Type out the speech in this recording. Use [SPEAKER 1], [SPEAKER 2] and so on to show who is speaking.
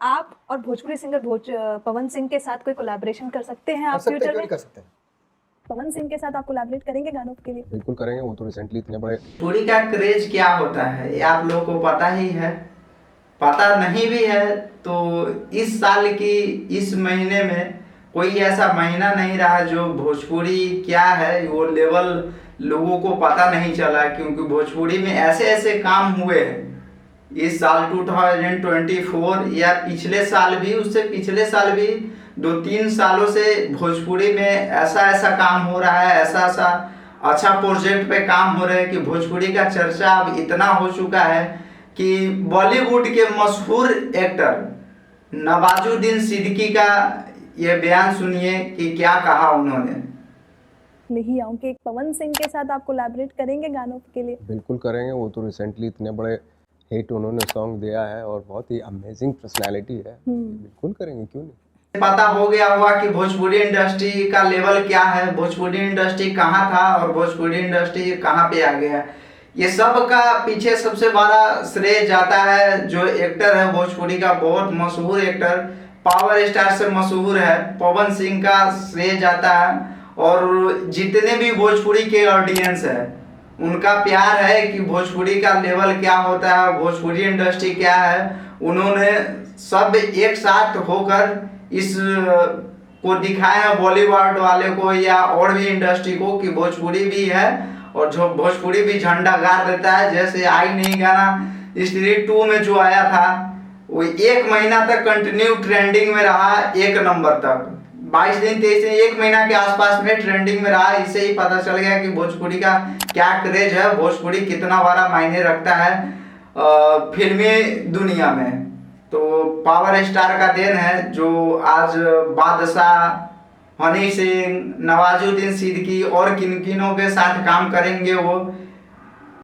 [SPEAKER 1] आप और भोजपुरी सिंगर पवन सिंह के साथ कोई कोलैबोरेशन कर सकते हैं
[SPEAKER 2] कर
[SPEAKER 1] आप
[SPEAKER 2] सकते हैं,
[SPEAKER 1] फ्यूचर
[SPEAKER 2] क्यों
[SPEAKER 1] में?
[SPEAKER 2] नहीं कर सकते हैं।
[SPEAKER 1] पवन सिंह के साथ आप कोलैबोरेट करेंगे गानों के लिए?
[SPEAKER 2] बिल्कुल करेंगे, वो तो रिसेंटली इतने बड़े
[SPEAKER 3] भोजपुरी का क्रेज क्या होता है ये आप लोगों को पता ही है। पता नहीं भी है तो इस साल की इस महीने में कोई ऐसा महीना नहीं रहा जो भोजपुरी क्या है वो लेवल लोगों को पता नहीं चला, क्योंकि भोजपुरी में ऐसे ऐसे काम हुए हैं इस साल 2024 या पिछले साल भी, उससे पिछले साल भी 2-3 सालों से भोजपुरी में ऐसा ऐसा काम हो रहा है, ऐसा ऐसा अच्छा प्रोजेक्ट पे काम हो रहा है कि भोजपुरी का चर्चा अब इतना हो चुका है कि बॉलीवुड के मशहूर एक्टर नवाजुद्दीन सिद्दीकी का ये बयान सुनिए कि क्या कहा उन्होंने।
[SPEAKER 1] नहीं आऊँ कि पवन सिंह के साथ आप कोलैबोरेट करेंगे गानों के लिए?
[SPEAKER 2] बिल्कुल करेंगे, वो तो रिसेंटली इतने बड़े हिट उन्होंने सॉन्ग दिया है और बहुत ही अमेजिंग पर्सनैलिटी है। बिल्कुल करेंगे, क्यों नहीं।
[SPEAKER 3] पता हो गया होगा कि भोजपुरी इंडस्ट्री का लेवल क्या है, भोजपुरी इंडस्ट्री कहाँ था और भोजपुरी इंडस्ट्री कहाँ पे आ गया। ये सब का पीछे सबसे बड़ा श्रेय जाता है जो एक्टर है भोजपुरी का, बहुत मशहूर एक्टर, पावर स्टार से मशहूर है, पवन सिंह का श्रेय जाता है। और जितने भी भोजपुरी के ऑडियंस है उनका प्यार है कि भोजपुरी का लेवल क्या होता है, भोजपुरी इंडस्ट्री क्या है। उन्होंने सब एक साथ होकर इस को दिखाया है बॉलीवुड वाले को या और भी इंडस्ट्री को कि भोजपुरी भी है और जो भोजपुरी भी झंडा गाड़ देता है। जैसे आई नहीं गाना स्त्री 2 में जो आया था वो 1 महीना तक कंटिन्यू ट्रेंडिंग में रहा, 1 नंबर तक 22 दिन 23 दिन 1 महीना के आसपास में ट्रेंडिंग में रहा। इससे ही पता चल गया कि भोजपुरी का क्या क्रेज है, भोजपुरी कितना बड़ा मायने रखता है फिल्मी दुनिया में। तो पावर स्टार का देन है जो आज बादशाह, हनी सिंह, नवाजुद्दीन सिद्दीकी और किन किनों के साथ काम करेंगे वो